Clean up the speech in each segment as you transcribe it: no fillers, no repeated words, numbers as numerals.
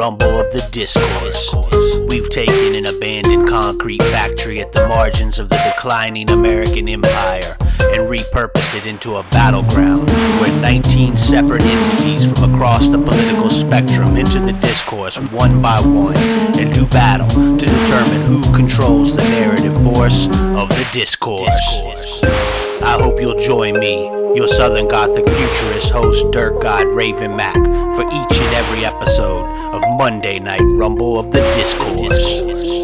rumble of the discourse. We've taken an abandoned concrete factory at the margins of the declining American empire and repurposed it into a battleground where 19 separate entities from across the political spectrum enter the discourse one by one and do battle to determine who controls the narrative force of the discourse. I hope you'll join me, your Southern Gothic futurist host, dirtgod Raven Mac, for each and every episode of Monday Night Rumble of the Discourse.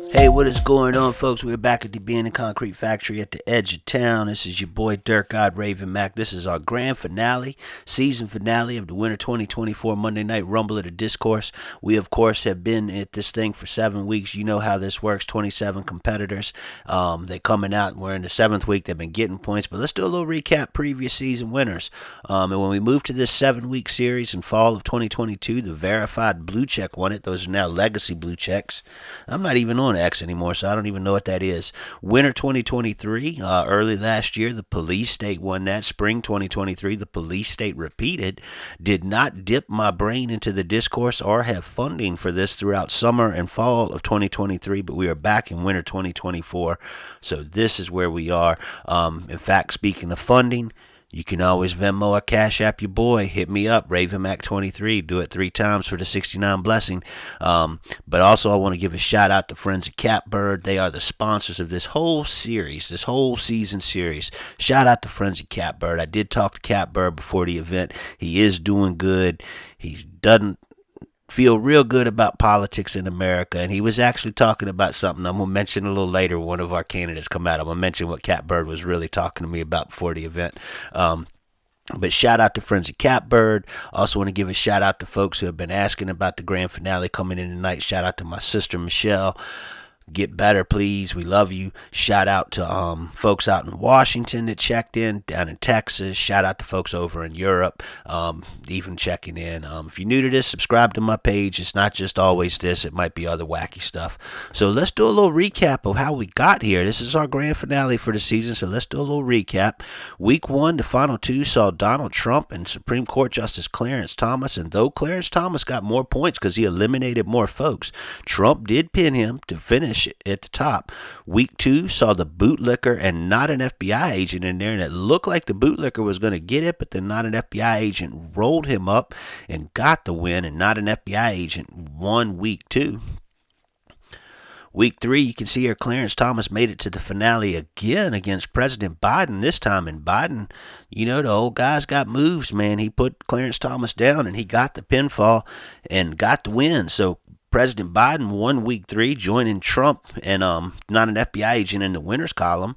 Hey, what is going on, folks? We're back at the abandoned concrete factory at the edge of town. This is your boy, dirtgod Raven Mac. This is our grand finale, season finale of the winter 2024 Monday Night Rumble of the Discourse. We, of course, have been at this thing for 7 weeks. You know how this works, 27 competitors. They're coming out, and we're in the 7th week. They've been getting points, but let's do a little recap previous season winners. And when we moved to this 7-week series in fall of 2022, the verified blue check won it. Those are now legacy blue checks. I'm not even on X anymore, so I don't even know what that is. Winter 2023, early last year, the police state won that. Spring 2023, the police state repeated. Did not dip my brain into the discourse or have funding for this throughout summer and fall of 2023, but we are back in winter 2024, so this is where we are. In fact, speaking of funding, you can always Venmo or Cash App your boy. Hit me up, RavenMac23. Do it 3 times for the 69 blessing. But also, I want to give a shout out to friends at Catbird. They are the sponsors of this whole series, this whole season series. Shout out to friends at Catbird. I did talk to Catbird before the event. He is doing good. He doesn't feel real good about politics in America, and he was actually talking about something I'm going to mention a little later. One of our candidates come out. I'm going to mention what Catbird was really talking to me about before the event. But shout out to friends at Catbird. Also want to give a shout out to folks who have been asking about the grand finale coming in tonight. Shout out to my sister Michelle. Get better, please. We love you. Shout out to folks out in Washington that checked in, down in Texas. Shout out to folks over in Europe, even checking in. If you're new to this, subscribe to my page. It's not just always this. It might be other wacky stuff. So let's do a little recap of how we got here. This is our grand finale for the season, so let's do a little recap. Week 1, the final 2 saw Donald Trump and Supreme Court Justice Clarence Thomas, and though Clarence Thomas got more points because he eliminated more folks, Trump did pin him to finish at the top. Week 2 saw the bootlicker and not an FBI agent in there, and it looked like the bootlicker was going to get it, but then not an FBI agent rolled him up and got the win, and not an FBI agent won week 2. Week 3, you can see here Clarence Thomas made it to the finale again against President Biden this time. And Biden, you know, the old guy's got moves, man. He put Clarence Thomas down and he got the pinfall and got the win. So President Biden won week 3, joining Trump and not an FBI agent in the winners column.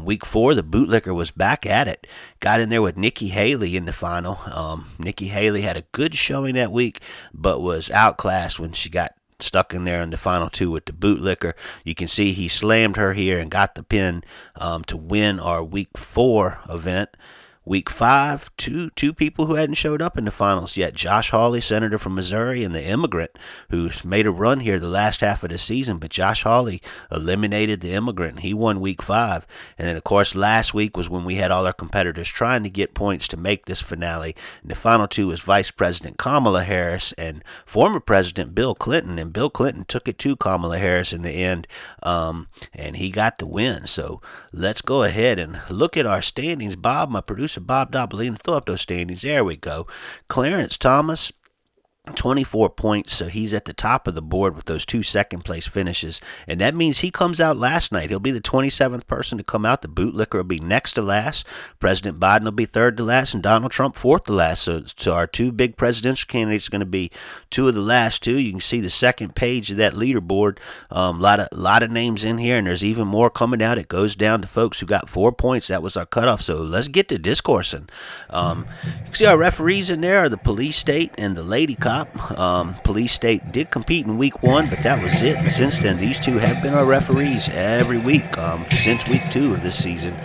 Week 4, the bootlicker was back at it. Got in there with Nikki Haley in the final. Nikki Haley had a good showing that week, but was outclassed when she got stuck in there in the final 2 with the bootlicker. You can see he slammed her here and got the pin to win our week 4 event. Week 5, two people who hadn't showed up in the finals yet. Josh Hawley, senator from Missouri, and the immigrant, who's made a run here the last half of the season. But Josh Hawley eliminated the immigrant, and he won week 5. And then, of course, last week was when we had all our competitors trying to get points to make this finale. And the final 2 was Vice President Kamala Harris and former President Bill Clinton. And Bill Clinton took it to Kamala Harris in the end, and he got the win. So let's go ahead and look at our standings. Bob, my producer, Bob Dobolina, throw up those standings. There we go. Clarence Thomas, 24 points, so he's at the top of the board with those 2 second-place finishes, and that means he comes out last night. He'll be the 27th person to come out. The bootlicker will be next to last. President Biden will be 3rd to last, and Donald Trump 4th to last. So our 2 big presidential candidates are going to be 2 of the last 2. You can see the second page of that leaderboard. A lot of names in here, and there's even more coming out. It goes down to folks who got 4 points. That was our cutoff, so let's get to discoursing. You can see our referees in there are the police state and the lady cop. Police state did compete in week 1, but that was it. And since then, these 2 have been our referees every week since week 2 of this season.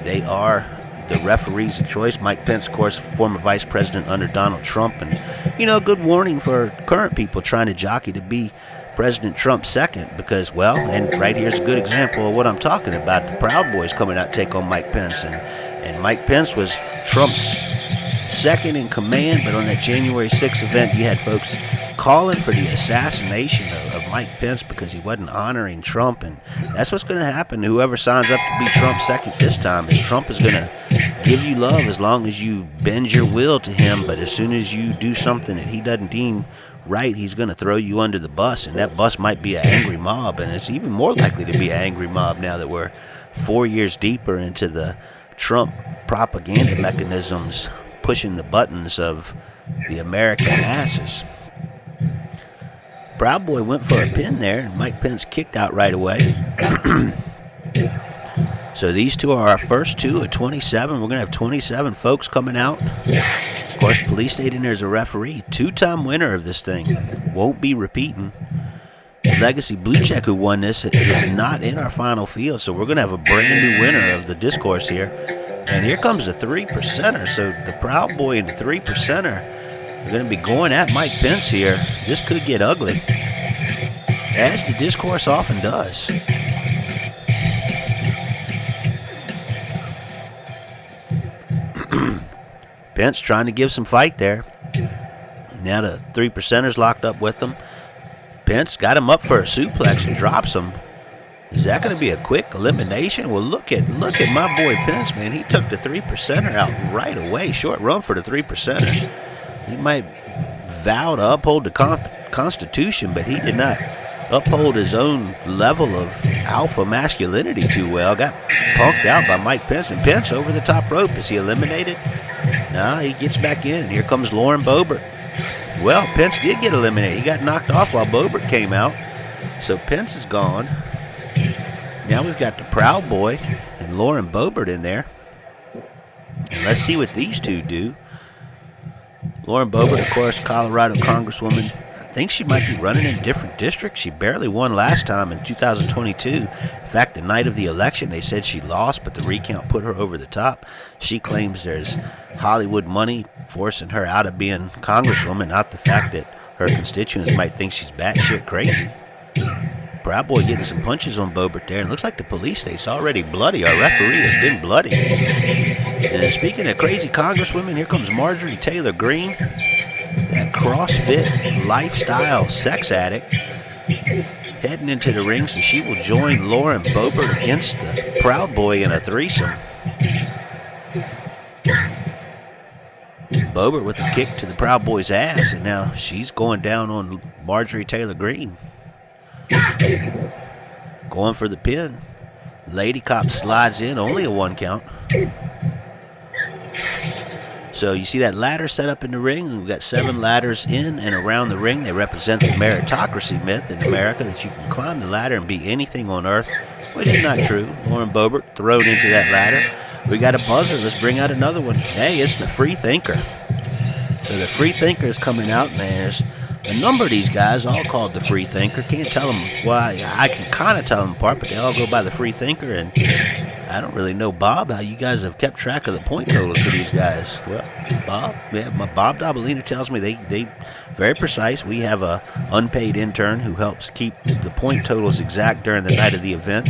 They are the referees of choice. Mike Pence, of course, former vice president under Donald Trump. And, you know, good warning for current people trying to jockey to be President Trump second, because, well, and right here's a good example of what I'm talking about. The Proud Boys coming out to take on Mike Pence. And Mike Pence was Trump's second in command, but on that January 6th event, you had folks calling for the assassination of Mike Pence because he wasn't honoring Trump. And that's what's going to happen to whoever signs up to be Trump's second this time. Is Trump is going to give you love as long as you bend your will to him, but as soon as you do something that he doesn't deem right, he's going to throw you under the bus, and that bus might be an angry mob. And it's even more likely to be an angry mob now that we're 4 years deeper into the Trump propaganda mechanisms pushing the buttons of the American masses. Proud Boy went for a pin there, and Mike Pence kicked out right away. So these two are our first two at 27. We're going to have 27 folks coming out. Of course, police stayed in there as a referee. Two-time winner of this thing. Won't be repeating. Legacy Blue Check, who won this, is not in our final field, so we're going to have a brand new winner of the discourse here. And here comes the 3%er. So the Proud Boy and the 3%er are going to be going at Mike Pence here. This could get ugly, as the discourse often does. Pence trying to give some fight there. Now the 3%er's locked up with him. Pence got him up for a suplex and drops him. Is that going to be a quick elimination? Well, look at my boy Pence, man. He took the 3%er out right away. Short run for the 3%er. He might vow to uphold the Constitution, but he did not uphold his own level of alpha masculinity too well. Got punked out by Mike Pence, and Pence over the top rope. Is he eliminated? No, he gets back in, and here comes Lauren Boebert. Well, Pence did get eliminated. He got knocked off while Boebert came out. So Pence is gone. Now we've got the Proud Boy and Lauren Boebert in there. And let's see what these two do. Lauren Boebert, of course, Colorado Congresswoman. I think she might be running in a different district. She barely won last time in 2022. In fact, the night of the election, they said she lost, but the recount put her over the top. She claims there's Hollywood money forcing her out of being Congresswoman, not the fact that her constituents might think she's batshit crazy. Proud Boy getting some punches on Boebert there, and looks like the police state's already bloody. Our referee has been bloody. And speaking of crazy congresswomen, here comes Marjorie Taylor Greene, that CrossFit lifestyle sex addict, heading into the ring, so she will join Lauren Boebert against the Proud Boy in a threesome. Boebert with a kick to the Proud Boy's ass, and now she's going down on Marjorie Taylor Greene. Going for the pin. Lady Cop slides in, only a 1 count. So you see that ladder set up in the ring. We've got 7 ladders in and around the ring. They represent the meritocracy myth in America, that you can climb the ladder and be anything on earth, which is not true. Lauren Boebert thrown into that ladder. We got a buzzer. Let's bring out another one. Hey, it's the Free Thinker. So the Free Thinker is coming out, and there's a number of these guys all called the Free Thinker. Can't tell them why. I can kind of tell them apart, but they all go by the Free Thinker. And I don't really know, Bob, how you guys have kept track of the point totals for these guys. Well, Bob, Bob Dabalina tells me they very precise. We have a unpaid intern who helps keep the point totals exact during the night of the event.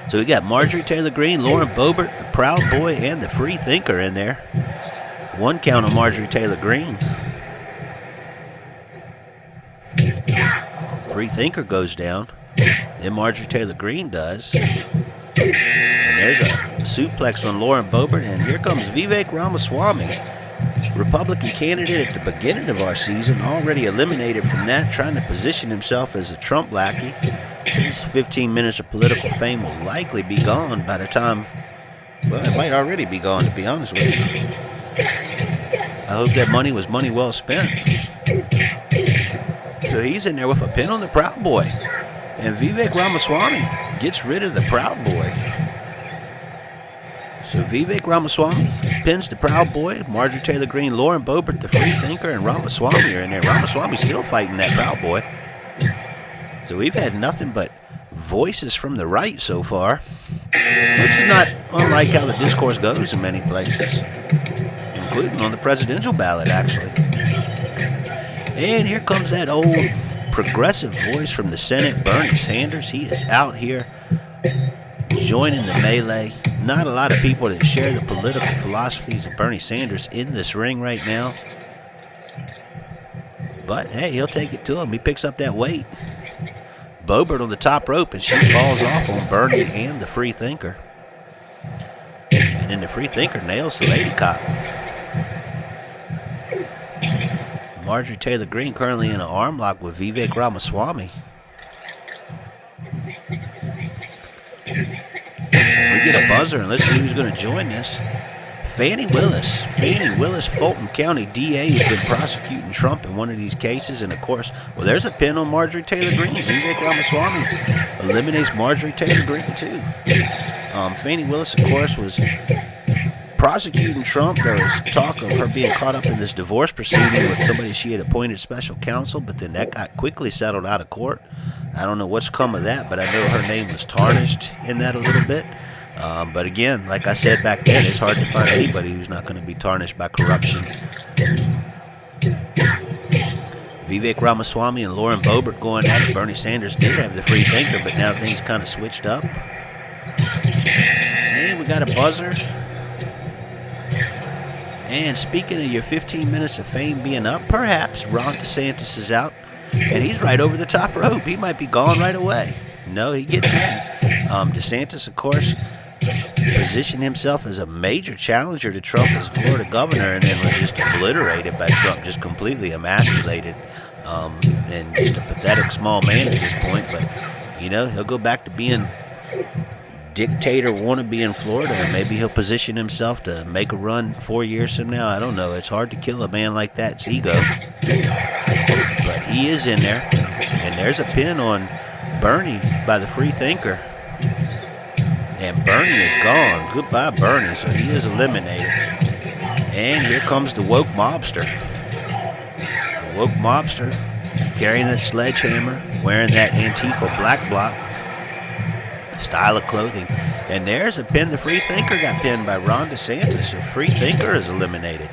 So we got Marjorie Taylor Greene, Lauren Boebert, the Proud Boy, and the Free Thinker in there. 1 count on Marjorie Taylor Greene. Free Thinker goes down. Then Marjorie Taylor Greene does. And there's a suplex on Lauren Boebert. And here comes Vivek Ramaswamy, Republican candidate at the beginning of our season, already eliminated from that, trying to position himself as a Trump lackey. His 15 minutes of political fame will likely be gone by the time, well, it might already be gone, to be honest with you. I hope that money was money well spent. So he's in there with a pin on the Proud Boy. And Vivek Ramaswamy gets rid of the Proud Boy. So Vivek Ramaswamy pins the Proud Boy. Marjorie Taylor Greene, Lauren Boebert, the Free Thinker, and Ramaswamy are in there. Ramaswamy's still fighting that Proud Boy. So we've had nothing but voices from the right so far, which is not unlike how the discourse goes in many places, including on the presidential ballot, actually. And here comes that old progressive voice from the Senate, Bernie Sanders. He is out here joining the melee. Not a lot of people that share the political philosophies of Bernie Sanders in this ring right now. But, hey, he'll take it to him. He picks up that weight. Bobert on the top rope, and she falls off on Bernie and the Free Thinker. And then the Free Thinker nails the Lady Cop. Marjorie Taylor Greene currently in an arm lock with Vivek Ramaswamy. We get a buzzer, and let's see who's going to join this. Fannie Willis. Fannie Willis, Fulton County DA, has been prosecuting Trump in one of these cases. And, of course, well, there's a pin on Marjorie Taylor Greene. Vivek Ramaswamy eliminates Marjorie Taylor Greene, too. Fannie Willis, of course, was prosecuting Trump. There was talk of her being caught up in this divorce proceeding with somebody she had appointed special counsel, but then that got quickly settled out of court. I don't know what's come of that, but I know her name was tarnished in that a little bit. But again, like I said back then, it's hard to find anybody who's not going to be tarnished by corruption. Vivek Ramaswamy and Lauren Boebert going at it. Bernie Sanders did have the Free Thinker, but now things kind of switched up. And we got a buzzer. And speaking of your 15 minutes of fame being up, perhaps Ron DeSantis is out, and he's right over the top rope. He might be gone right away. No, he gets in. DeSantis, of course, positioned himself as a major challenger to Trump as Florida governor, and then was just obliterated by Trump, just completely emasculated, and just a pathetic small man at this point. But, you know, he'll go back to being dictator wannabe in Florida, and maybe he'll position himself to make a run 4 years from now. I don't know. It's hard to kill a man like that. It's ego. But he is in there, and there's a pin on Bernie by the Free Thinker. And Bernie is gone. Goodbye, Bernie. So he is eliminated. And here comes the woke mobster. The woke mobster carrying that sledgehammer, wearing that Antifa black bloc style of clothing. And there's a pin. The Free Thinker got pinned by Ron DeSantis. The Free Thinker is eliminated.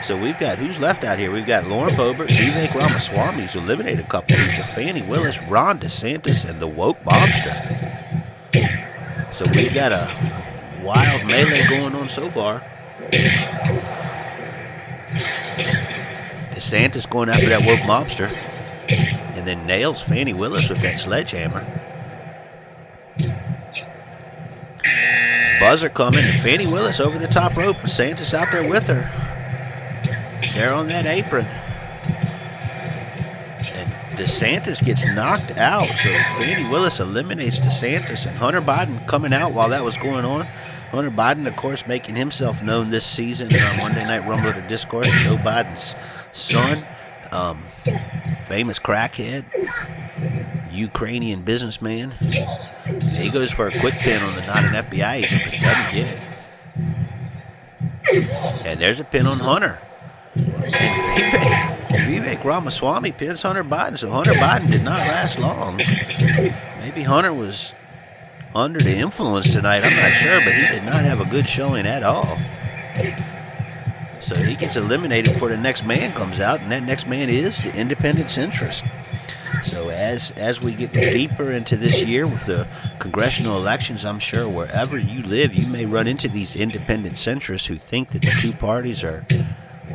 So we've got, who's left out here? We've got Lauren Boebert, Vivek Ramaswamy, who's eliminated a couple people, Fannie Willis, Ron DeSantis, and the woke mobster. So we've got a wild melee going on so far. DeSantis going after that woke mobster, and then nails Fannie Willis with that sledgehammer. Buzzer coming, and Fannie Willis over the top rope. DeSantis out there with her. They're on that apron. And DeSantis gets knocked out. So Fannie Willis eliminates DeSantis, and Hunter Biden coming out while that was going on. Hunter Biden, of course, making himself known this season on Monday Night Rumble of the Discourse. Joe Biden's son, famous crackhead, Ukrainian businessman. He goes for a quick pin on the not an FBI agent, but doesn't get it. And there's a pin on Hunter. And Vivek Ramaswamy pins Hunter Biden, so Hunter Biden did not last long. Maybe Hunter was under the influence tonight, I'm not sure, but he did not have a good showing at all. So he gets eliminated before the next man comes out, and that next man is the independent centrist. So as we get deeper into this year with the congressional elections, I'm sure wherever you live, you may run into these independent centrists who think that the two parties are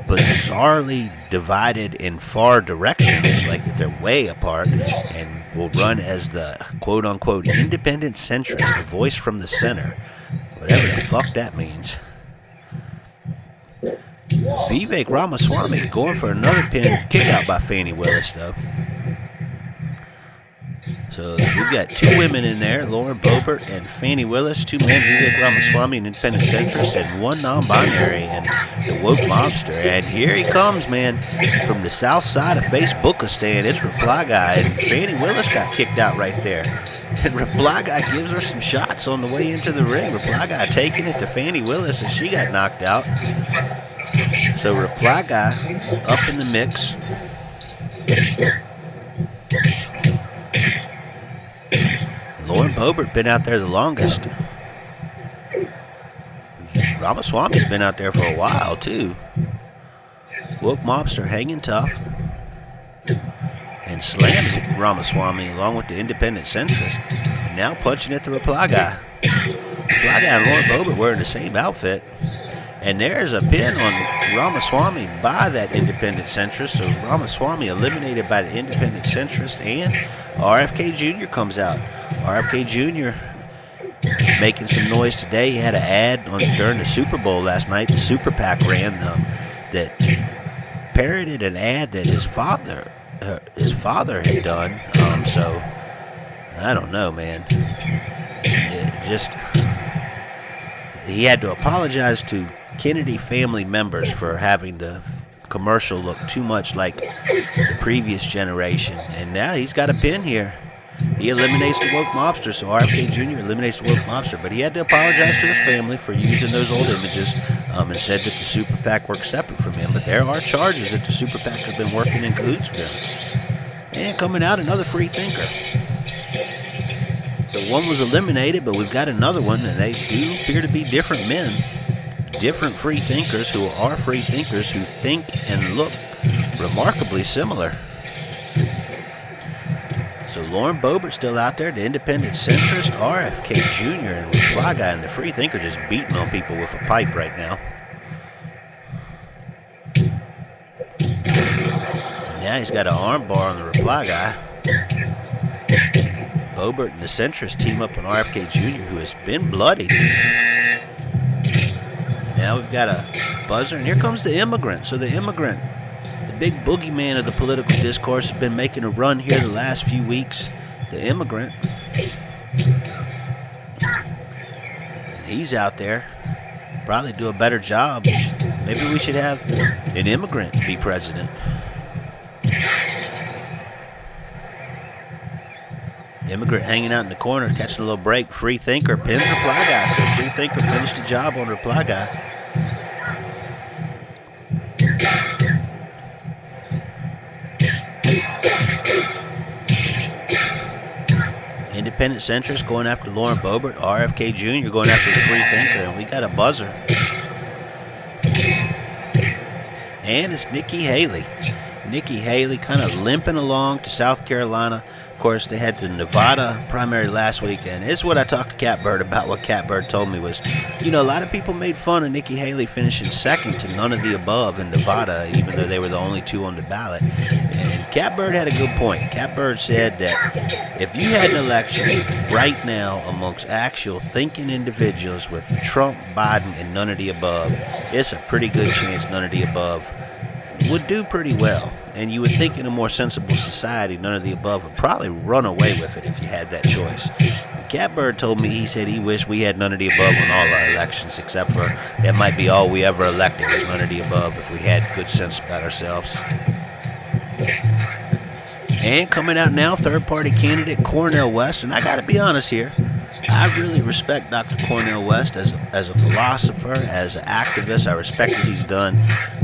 bizarrely divided in far directions, like that they're way apart, and will run as the quote-unquote independent centrist, a voice from the center, whatever the fuck that means. Vivek Ramaswamy going for another pin kick out by Fannie Willis, though. So we've got two women in there, Lauren Boebert and Fannie Willis, two men, Vivek Ramaswamy, an independent centrist, and one non-binary, and the woke mobster. And here he comes, man, from the south side of Facebookistan. It's Reply Guy, and Fannie Willis got kicked out right there. And Reply Guy gives her some shots on the way into the ring. Reply Guy taking it to Fannie Willis, and she got knocked out. So Reply Guy up in the mix. Lauren Boebert been out there the longest. Ramaswamy's been out there for a while, too. Woke mobster hanging tough. And slams Ramaswamy along with the independent centrist. Now punching at the Reply Guy. Reply Guy and Lauren Boebert wearing the same outfit. And there's a pin on Ramaswamy by that independent centrist. So Ramaswamy eliminated by the independent centrist, and RFK Jr. comes out. RFK Jr. making some noise today. He had an ad during the Super Bowl last night. The Super PAC ran that parroted an ad that his father had done. So I don't know, man. He had to apologize to Kennedy family members for having the commercial look too much like the previous generation. And now he's got a pin here. He eliminates the woke mobster, so RFK Jr. eliminates the woke mobster. But he had to apologize to his family for using those old images and said that the Super PAC worked separate from him. But there are charges that the Super PAC has been working in cahoots with him. And coming out, another free thinker. So one was eliminated, but we've got another one, and they do appear to be different men. Different free thinkers who are free thinkers who think and look remarkably similar. So Lauren Boebert's still out there, the independent centrist, RFK Jr. and Reply Guy, and the free thinker just beating on people with a pipe right now. And now he's got an arm bar on the Reply Guy. Boebert and the centrist team up on RFK Jr., who has been bloodied. Now we've got a buzzer, and here comes the immigrant. So the immigrant, the big boogeyman of the political discourse, has been making a run here the last few weeks. The immigrant. And he's out there. Probably do a better job. Maybe we should have an immigrant be president. Immigrant hanging out in the corner, catching a little break. Free thinker pins Reply Guy. So free thinker finished the job on Reply Guy. Independent centrist going after Lauren Boebert. RFK Jr. going after the free thinker. And we got a buzzer. And it's Nikki Haley. Nikki Haley kind of limping along to South Carolina. Of course, they had the Nevada primary last week, and it's what I talked to Catbird about. What Catbird told me was, a lot of people made fun of Nikki Haley finishing second to none of the above in Nevada, even though they were the only two on the ballot. And Catbird had a good point. Catbird said that if you had an election right now amongst actual thinking individuals with Trump, Biden, and none of the above, it's a pretty good chance none of the above would do pretty well. And you would think in a more sensible society, none of the above would probably run away with it if you had that choice. Catbird told me, he said he wished we had none of the above on all our elections, except for that might be all we ever elected was none of the above if we had good sense about ourselves. And coming out now, third-party candidate Cornel West. And I got to be honest here, I really respect Dr. Cornel West as a philosopher, as an activist. I respect what he's done.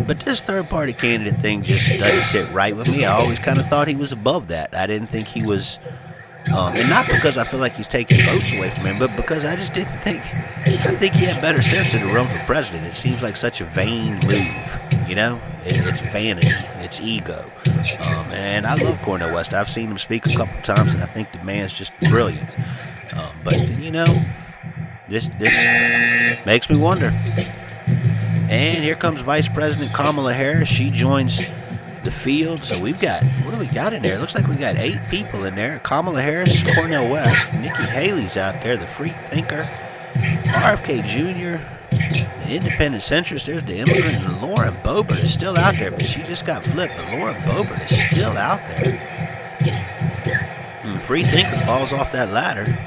But this third-party candidate thing just doesn't sit right with me. I always kind of thought he was above that. I didn't think he was, and not because I feel like he's taking votes away from him, but because I just didn't think, I think he had better sense than to run for president. It seems like such a vain move, It's vanity. It's ego. And I love Cornel West. I've seen him speak a couple times, and I think the man's just brilliant. But this makes me wonder. And here comes Vice President Kamala Harris. She joins the field. So we've got, what do we got in there? It looks like we got 8 people in there. Kamala Harris, Cornel West, Nikki Haley's out there, the free thinker, RFK Jr., the independent centrist. There's the immigrant, and Lauren Boebert is still out there, but she just got flipped. But Lauren Boebert is still out there. And the free thinker falls off that ladder.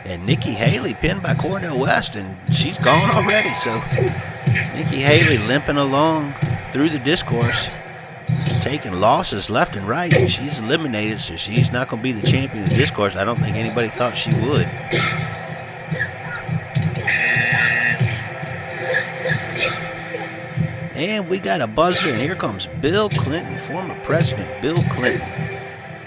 And Nikki Haley pinned by Cornel West, and she's gone already. So Nikki Haley limping along through the discourse, taking losses left and right, and she's eliminated, so she's not going to be the champion of the discourse. I don't think anybody thought she would. And we got a buzzer, and here comes Bill Clinton, former President Bill Clinton.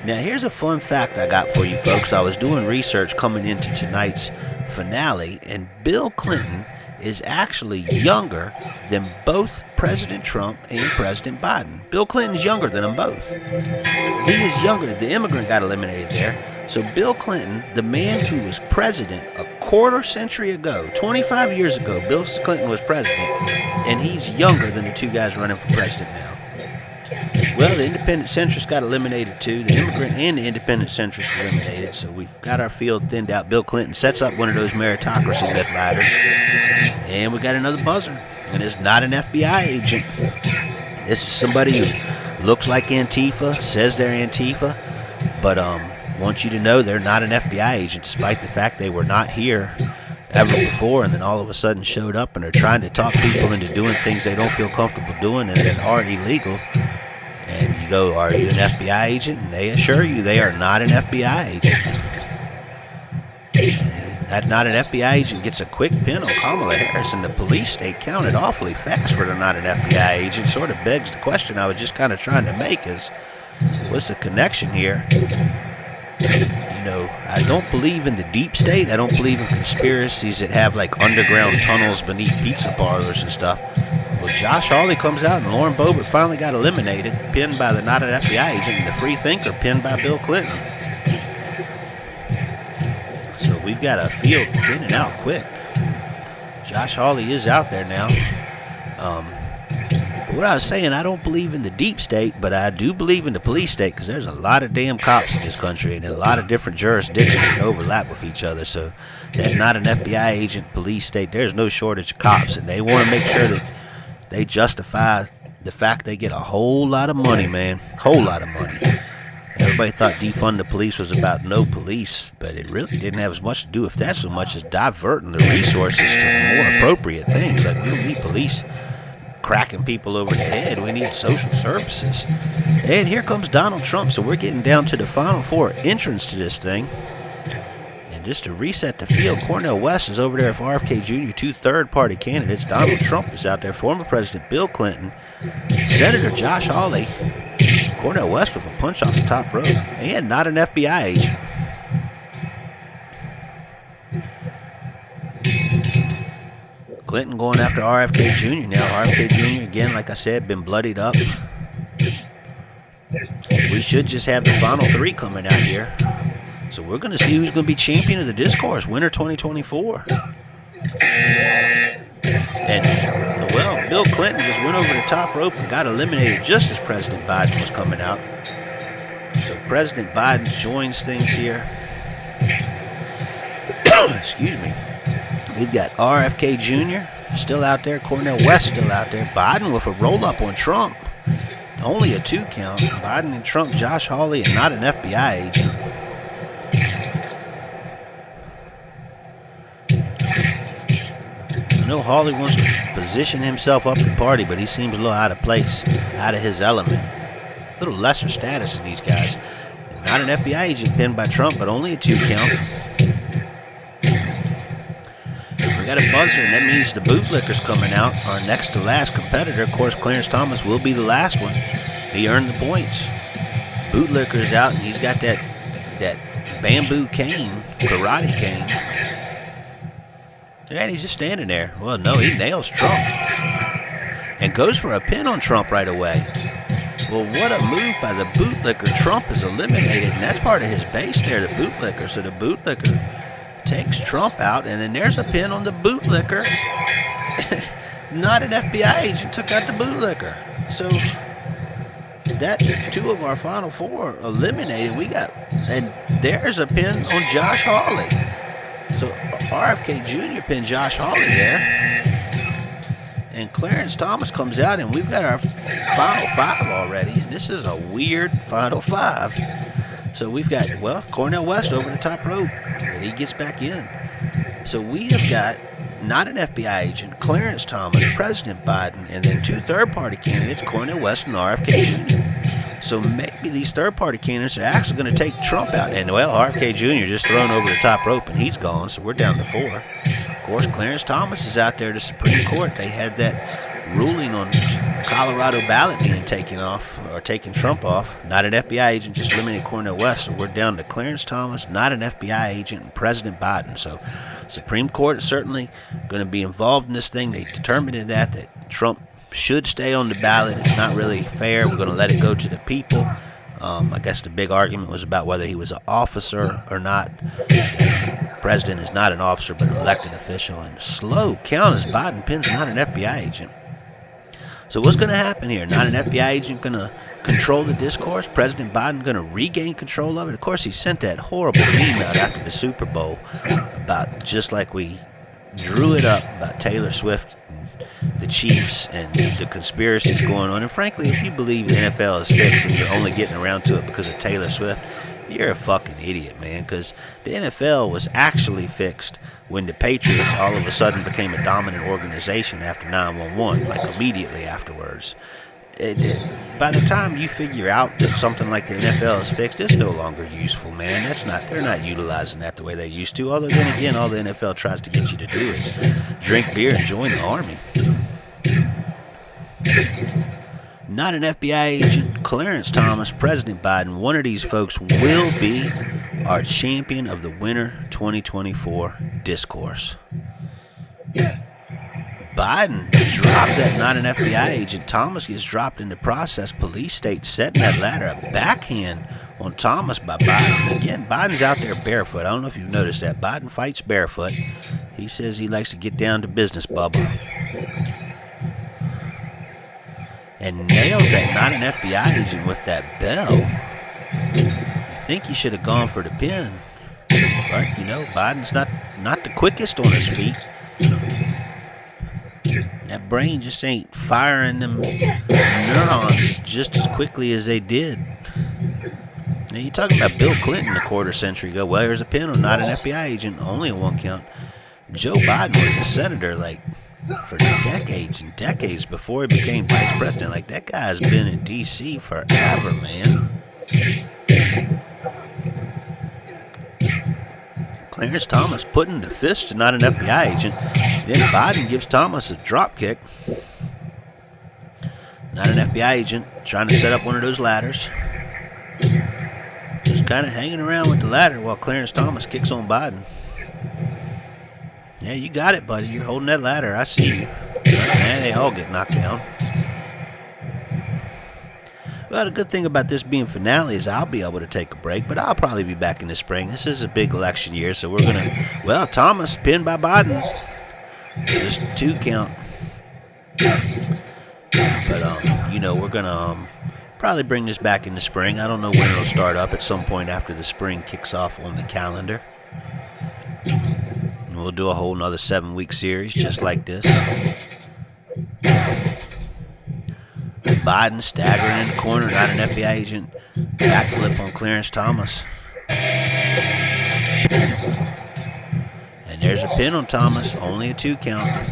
Now, here's a fun fact I got for you folks. I was doing research coming into tonight's finale, and Bill Clinton is actually younger than both President Trump and President Biden. Bill Clinton's younger than them both. He is younger. The immigrant got eliminated there. So Bill Clinton, the man who was president a quarter century ago, 25 years ago, Bill Clinton was president. and he's younger than the two guys running for president now. Well, the independent centrist got eliminated too. The immigrant and the independent centrist eliminated. So we've got our field thinned out. Bill Clinton sets up one of those meritocracy myth ladders. And we got another buzzer. And it's not an FBI agent. This is somebody who looks like Antifa, says they're Antifa, but wants you to know they're not an FBI agent, despite the fact they were not here ever before, and then all of a sudden showed up and are trying to talk people into doing things they don't feel comfortable doing and that are illegal. And you go, are you an FBI agent? And they assure you they are not an FBI agent. That not an FBI agent gets a quick pin on Kamala Harris, and the police state counted awfully fast for the not an FBI agent. Sort of begs the question I was just kind of trying to make is, what's the connection here? You know, I don't believe in the deep state. I don't believe in conspiracies that have like underground tunnels beneath pizza parlors and stuff. Well, Josh Hawley comes out and Lauren Boebert finally got eliminated, pinned by the not an FBI agent, and the free thinker pinned by Bill Clinton. So we've got a field thinning out quick. Josh Hawley is out there now. But what I was saying, I don't believe in the deep state, but I do believe in the police state, because there's a lot of damn cops in this country, and a lot of different jurisdictions that overlap with each other. So that's not an FBI agent, police state. There's no shortage of cops, and they want to make sure that they justify the fact they get a whole lot of money, man. Whole lot of money. Everybody thought defund the police was about no police, but it really didn't have as much to do with that so much as diverting the resources to more appropriate things. Like, we don't need police cracking people over the head. We need social services. And here comes Donald Trump, so we're getting down to the final four entrance to this thing. And just to reset the field, Cornel West is over there for RFK Jr., two third-party candidates. Donald Trump is out there, former President Bill Clinton, Senator Josh Hawley, Cornel West with a punch off the top rope, and not an FBI agent. Clinton going after RFK Jr. now. RFK Jr., again, like I said, been bloodied up. We should just have the final three coming out here. So we're going to see who's going to be champion of the discourse, winter 2024. And, well, Bill Clinton just went over the top rope and got eliminated just as President Biden was coming out. So President Biden joins things here. Excuse me. We've got RFK Jr. still out there, Cornel West still out there, Biden with a roll-up on Trump. Only a 2 count. Biden and Trump, Josh Hawley, and not an FBI agent. I know Hawley wants to position himself up the party, but he seems a little out of place, out of his element. A little lesser status than these guys. Not an FBI agent pinned by Trump, but only a 2 count. We got a buzzer, and that means the bootlicker's coming out. Our next to last competitor, of course, Clarence Thomas will be the last one. He earned the points. Bootlicker's out, and he's got that bamboo cane, karate cane. And he's just standing there. Well, no, he nails Trump. And goes for a pin on Trump right away. Well, what a move by the bootlicker. Trump is eliminated, and that's part of his base there, the bootlicker. So the bootlicker takes Trump out, and then there's a pin on the bootlicker. Not an FBI agent took out the bootlicker. So that 2 of our final 4 eliminated. And there's a pin on Josh Hawley. So RFK Jr. pinned Josh Hawley there. And Clarence Thomas comes out, and we've got our final 5 already. And this is a weird final 5. So we've got, well, Cornel West over the top rope, and he gets back in. So we have got not an FBI agent, Clarence Thomas, President Biden, and then 2 third-party candidates, Cornel West and RFK Jr. So maybe these third-party candidates are actually going to take Trump out. And, well, RFK Jr. just thrown over the top rope, and he's gone, so we're down to 4. Of course, Clarence Thomas is out there at the Supreme Court. They had that ruling on Colorado ballot being taken off, or taking Trump off. Not an FBI agent, just eliminated Cornel West. So we're down to Clarence Thomas, not an FBI agent, and President Biden. So Supreme Court is certainly going to be involved in this thing. They determined that Trump should stay on the ballot. It's not really fair. We're going to let it go to the people. I guess the big argument was about whether he was an officer or not. The president is not an officer but an elected official. And slow count as Biden pins not an FBI agent. So what's going to happen here? Not an FBI agent going to control the discourse? President Biden going to regain control of it? Of course, he sent that horrible meme out after the Super Bowl about just like we drew it up about Taylor Swift and the Chiefs and the conspiracies going on. And frankly, if you believe the NFL is fixed and you're only getting around to it because of Taylor Swift, you're a fucking idiot, man, because the NFL was actually fixed when the Patriots all of a sudden became a dominant organization after 9/11, like immediately afterwards. By the time you figure out that something like the NFL is fixed, it's no longer useful, man. They're not utilizing that the way they used to. Although then again, all the NFL tries to get you to do is drink beer and join the army. Not an FBI agent, Clarence Thomas, President Biden, one of these folks will be our champion of the winter 2024 discourse. Biden drops that not an FBI agent. Thomas gets dropped in the process. Police state setting that ladder, a backhand on Thomas by Biden. Again, Biden's out there barefoot. I don't know if you've noticed that. Biden fights barefoot. He says he likes to get down to business, Bubba. And nails that not an FBI agent with that bell. You think he should have gone for the pin. But, you know, Biden's not the quickest on his feet. That brain just ain't firing them neurons just as quickly as they did. Now, you're talking about Bill Clinton a quarter century ago. Well, there's a pin on not an FBI agent, only on one count. Joe Biden was a senator, like, for decades and decades before he became vice president. Like, that guy's been in D.C. forever, man. Clarence Thomas putting the fist to not an FBI agent. Then Biden gives Thomas a drop kick. Not an FBI agent trying to set up one of those ladders. Just kind of hanging around with the ladder while Clarence Thomas kicks on Biden. Yeah, you got it, buddy. You're holding that ladder. I see you. Man, they all get knocked down. Well, the good thing about this being finale is I'll be able to take a break, but I'll probably be back in the spring. This is a big election year, so we're going to... Well, Thomas pinned by Biden. Just 2 count. But, you know, we're going to probably bring this back in the spring. I don't know when it'll start up. At some point after the spring kicks off on the calendar. And we'll do a whole nother 7-week series just like this. Biden staggering in the corner, not an FBI agent. Backflip on Clarence Thomas. And there's a pin on Thomas, only a 2 count.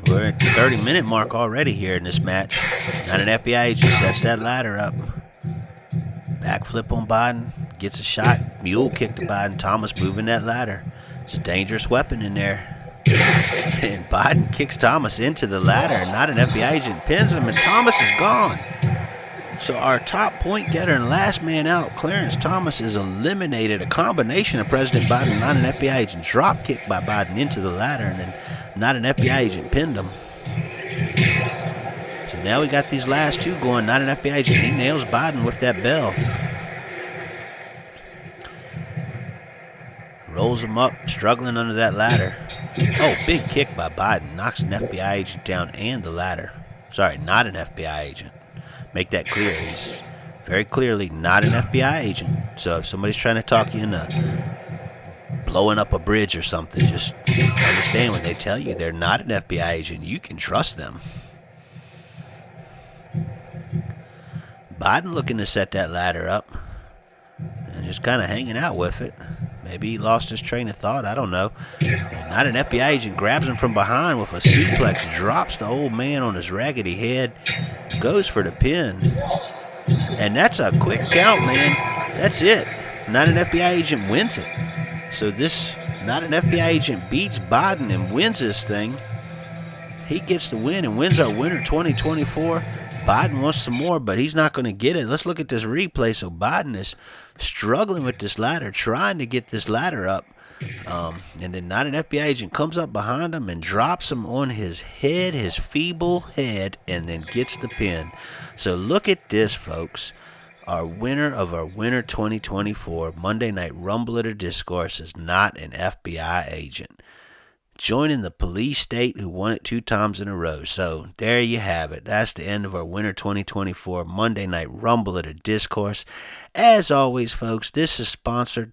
We're at the 30-minute mark already here in this match. Not an FBI agent sets that ladder up. Backflip on Biden. Gets a shot, mule kick to Biden. Thomas moving that ladder. It's a dangerous weapon in there. And Biden kicks Thomas into the ladder. Not an FBI agent pins him, and Thomas is gone. So our top point getter and last man out, Clarence Thomas, is eliminated. A combination of President Biden and not an FBI agent drop kick by Biden into the ladder, and then not an FBI agent pinned him. So now we got these last 2 going. Not an FBI agent. He nails Biden with that bell. Rolls him up, struggling under that ladder. Oh, big kick by Biden. Knocks an FBI agent down and the ladder. Sorry, not an FBI agent. Make that clear. He's very clearly not an FBI agent. So if somebody's trying to talk you into blowing up a bridge or something, just understand when they tell you they're not an FBI agent, you can trust them. Biden looking to set that ladder up and just kind of hanging out with it. Maybe he lost his train of thought. I don't know. And not an FBI agent grabs him from behind with a suplex, drops the old man on his raggedy head, goes for the pin. And that's a quick count, man. That's it. Not an FBI agent wins it. So this not an FBI agent beats Biden and wins this thing. He gets the win and wins our winter 2024. Biden wants some more, but he's not going to get it. Let's look at this replay. So Biden is struggling with this ladder, trying to get this ladder up. And then not an FBI agent comes up behind him and drops him on his head, his feeble head, and then gets the pin. So look at this, folks. Our winner of our Winter 2024 Monday Night Rumble at a Discourse is not an FBI agent. Joining the police state who won it 2 times in a row. So there you have it. That's the end of our Winter 2024 Monday Night Rumble at a Discourse. As always, folks, this is sponsored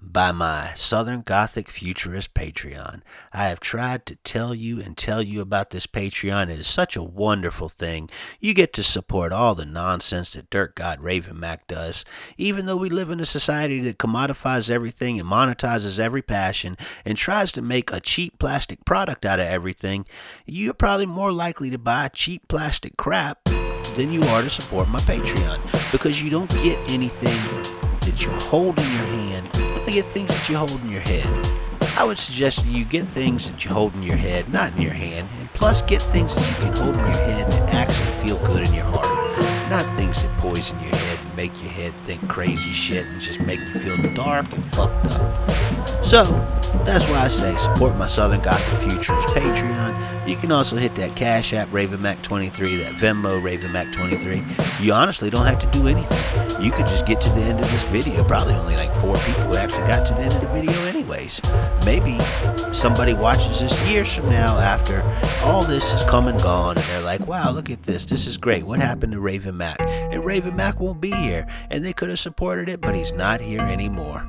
by my Southern Gothic Futurist Patreon. I have tried to tell you about this Patreon. It is such a wonderful thing. You get to support all the nonsense that dirtgod Raven Mac does. Even though we live in a society that commodifies everything and monetizes every passion and tries to make a cheap plastic product out of everything, you're probably more likely to buy cheap plastic crap than you are to support my Patreon, because you don't get anything that you hold in your hand. You get things that you hold in your head. I would suggest you get things that you hold in your head, not in your hand, and plus get things that you can hold in your head that actually feel good in your heart, not things that poison your head and make your head think crazy shit and just make you feel dark and fucked up. So that's why I say support my Southern Gothic Futurist Patreon. You can also hit that Cash App RavenMac23, that Venmo RavenMac23. You honestly don't have to do anything. You could just get to the end of this video. Probably only like 4 people who actually got to the end of the video anyways. Maybe somebody watches this years from now after all this is come and gone, and they're like, wow, look at this. This is great. What happened to Raven Mac? And Raven Mac won't be here. And they could have supported it, but he's not here anymore.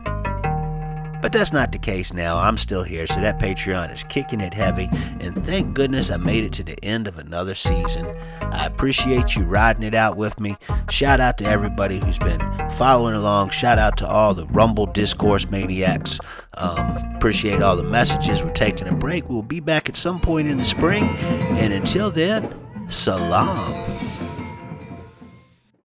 But that's not the case now. I'm still here, so that Patreon is kicking it heavy, and thank goodness I made it to the end of another season. I appreciate you riding it out with me. Shout out to everybody who's been following along. Shout out to all the Rumble Discourse maniacs. Appreciate all the messages. We're taking a break. We'll be back at some point in the spring, and until then, salam.